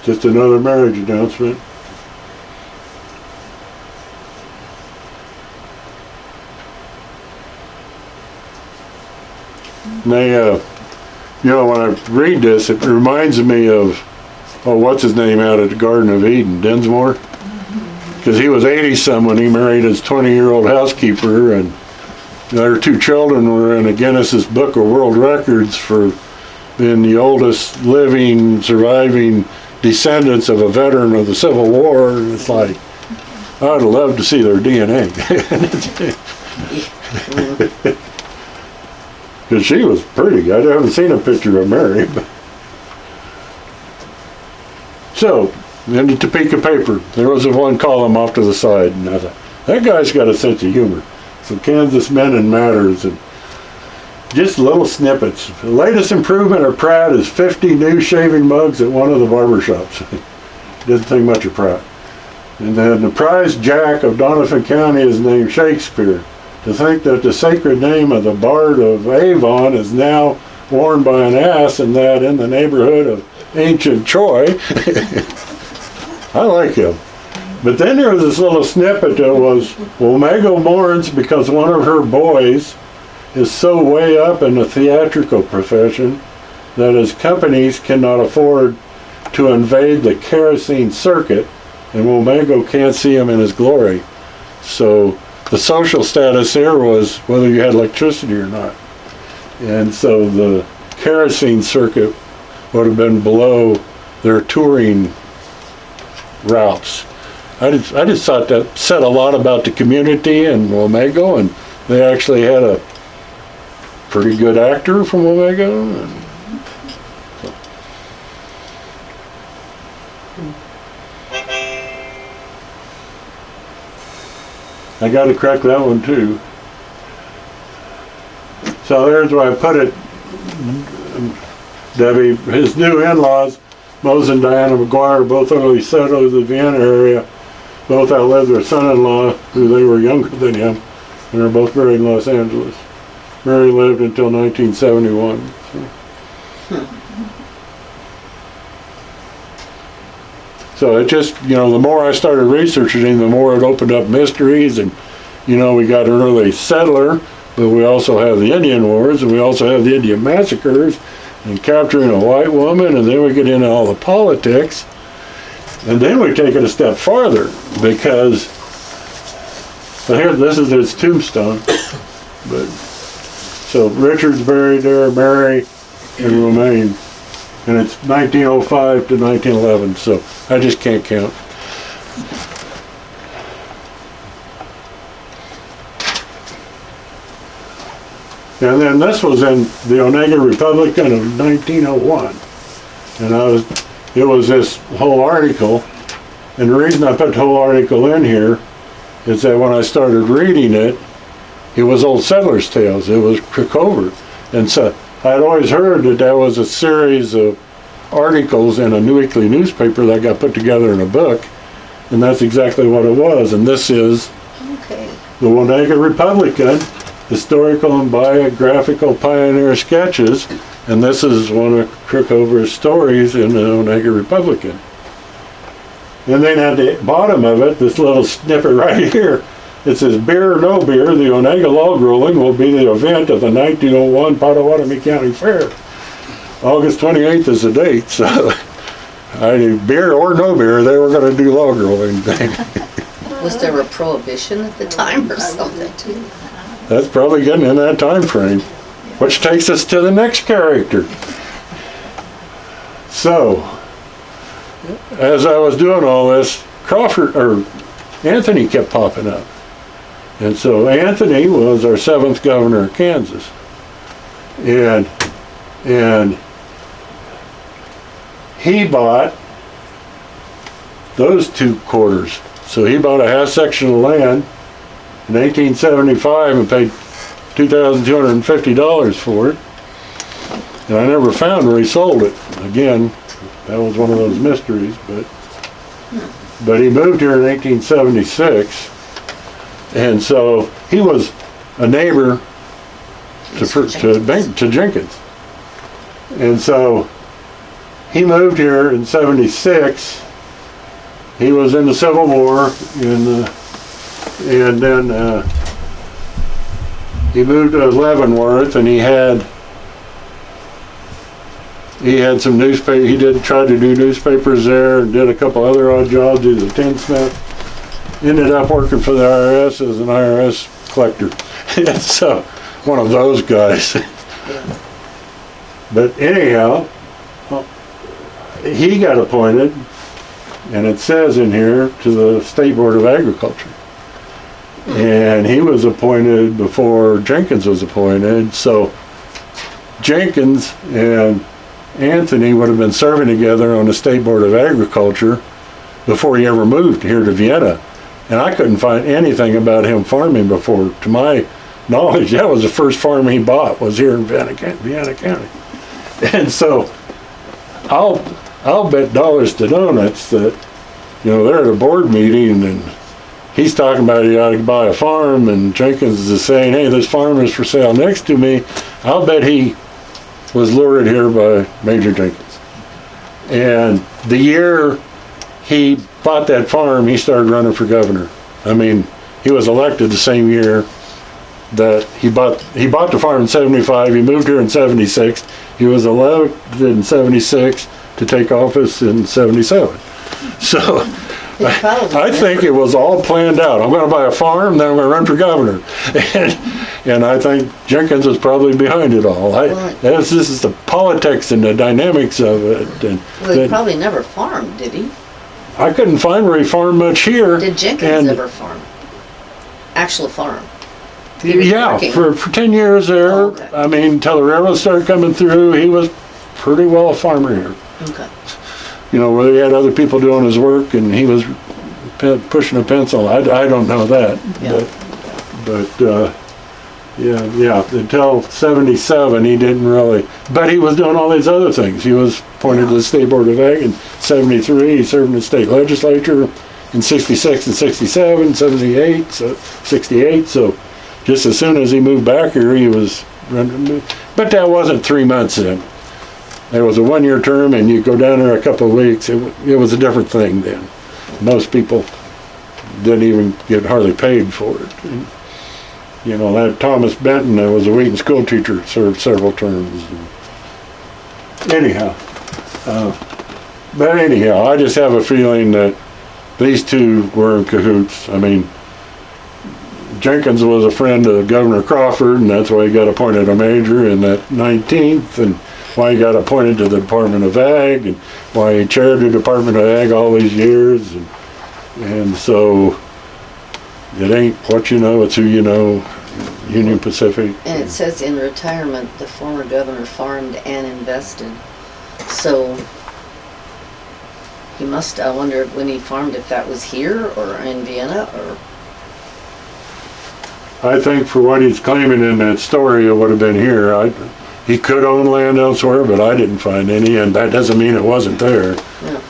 Just another marriage announcement. They, you know, when I read this, it reminds me of oh, what's his name out at the Garden of Eden, Dinsmore? Because he was 80-some when he married his 20-year-old housekeeper, and their 2 children were in the Guinness's Book of World Records for being the oldest living, surviving descendants of a veteran of the Civil War. And it's like, I'd love to see their DNA. Because she was pretty. I haven't seen a picture of Mary. But. So, in the Topeka paper, there was one column off to the side, and I thought, that guy's got a sense of humor. So Kansas Men and Matters, and just little snippets. The latest improvement of Pratt is 50 new shaving mugs at one of the barber shops. Didn't think much of Pratt. And then the prize jack of Donovan County is named Shakespeare. To think that the sacred name of the Bard of Avon is now worn by an ass, and that in the neighborhood of ancient Troy. I like him. But then there was this little snippet that was, Omega mourns because one of her boys is so way up in the theatrical profession that his companies cannot afford to invade the kerosene circuit, and Omega can't see him in his glory. So the social status there was whether you had electricity or not. And so the kerosene circuit would have been below their touring routes. I just thought that said a lot about the community and Omega, and they actually had a pretty good actor from Omega. And so. I got to correct that one too. So there's where I put it, Debbie. His new in-laws, Mose and Diana McGuire, both early settlers of the Vienna area, both outlived their son-in-law, who they were younger than him, and are both buried in Los Angeles. Mary lived until 1971. So it just, the more I started researching him, the more it opened up mysteries, and, we got an early settler, but we also have the Indian Wars, and we also have the Indian massacres, and capturing a white woman, and then we get into all the politics. And then we take it a step farther, because here, this is his tombstone. But so Richard's buried there, Mary, and Romaine, and it's 1905 to 1911. So I just can't count. And then this was in the Onega Republican of 1901, and it was this whole article, and the reason I put the whole article in here is that when I started reading it, it was Old Settlers' Tales. It was Crickover, and so I'd always heard that that was a series of articles in a weekly newspaper that got put together in a book, and that's exactly what it was. And this is the Onega Republican, Historical and Biographical Pioneer Sketches, and this is one of Crickover's stories in the Onega Republican. And then at the bottom of it, this little snippet right here, it says, beer or no beer, the Onega log rolling will be the event of the 1901 Pottawatomie County Fair. August 28th is the date, so beer or no beer, they were going to do log rolling. Was there a prohibition at the time or something? That's probably getting in that time frame, which takes us to the next character. So, as I was doing all this, Anthony kept popping up. And so Anthony was our 7th governor of Kansas. And he bought those 2 quarters. So he bought a half section of land in 1875 and paid $2,250 for it. And I never found where he sold it. Again, that was one of those mysteries, but he moved here in 1876, and so he was a neighbor to Jenkins. And so he moved here in 76. He was in the Civil War, and then he moved to Leavenworth, and he had he had some newspaper, tried to do newspapers there, and did a couple other odd jobs, he was a tinsmith. Ended up working for the IRS as an IRS collector. So, one of those guys. But anyhow, he got appointed, and it says in here, to the State Board of Agriculture. And he was appointed before Jenkins was appointed, so Jenkins and Anthony would have been serving together on the State Board of Agriculture before he ever moved here to Vienna. And I couldn't find anything about him farming before. To my knowledge, that was the first farm he bought, was here in Vienna County. And so I'll bet dollars to donuts that, they're at a board meeting and he's talking about he ought to buy a farm, and Jenkins is saying, hey, this farm is for sale next to me. I'll bet he was lured here by Major Jenkins. And the year he bought that farm, he started running for governor. I mean, he was elected the same year that he bought the farm in 75, he moved here in 76, he was elected in 76 to take office in 77. So I think it was all planned out. I'm going to buy a farm, then I'm going to run for governor. And I think Jenkins was probably behind it all. This is the politics and the dynamics of it. And well, he probably never farmed, did he? I couldn't find where he farmed much here. Did Jenkins ever farm? Actual farm? Yeah, for 10 years there. Oh, okay. I mean, until the railroad started coming through, he was pretty well a farmer here. Okay. Where he had other people doing his work and he was pushing a pencil. I don't know that. Yeah. But yeah, until 77 he didn't really, but he was doing all these other things. He was appointed to the State Board of Ag in 73, he served in the state legislature in 66 and 67, 78, so 68, so just as soon as he moved back here he was running, but that wasn't 3 months in. It was a 1-year term and you go down there a couple of weeks, it was a different thing then. Most people didn't even get hardly paid for it. And, that Thomas Benton, that was a Wheaton school teacher, served several terms. Anyhow, I just have a feeling that these two were in cahoots. I mean, Jenkins was a friend of Governor Crawford, and that's why he got appointed a major in that 19th, and why he got appointed to the Department of Ag, and why he chaired the Department of Ag all these years. And so it ain't what you know, it's who you know. Union Pacific. And it says in retirement, the former governor farmed and invested. So he must, I wonder when he farmed if that was here or in Vienna or... I think for what he's claiming in that story, it would have been here. He could own land elsewhere, but I didn't find any, and that doesn't mean it wasn't there. Yeah.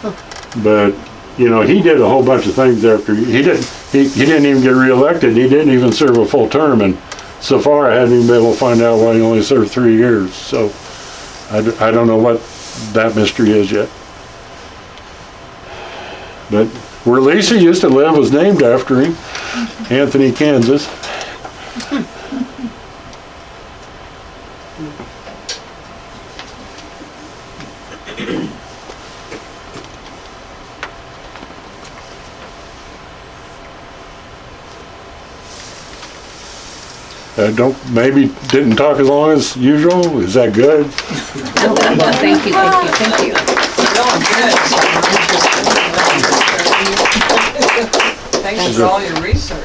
But he did a whole bunch of things after he didn't even get reelected. He didn't even serve a full term, and so far I haven't even been able to find out why he only served 3 years. So I don't know what that mystery is yet. But where Lisa used to live was named after him, Anthony, Kansas. Maybe didn't talk as long as usual. Is that good? No, thank you. Thanks for all your research.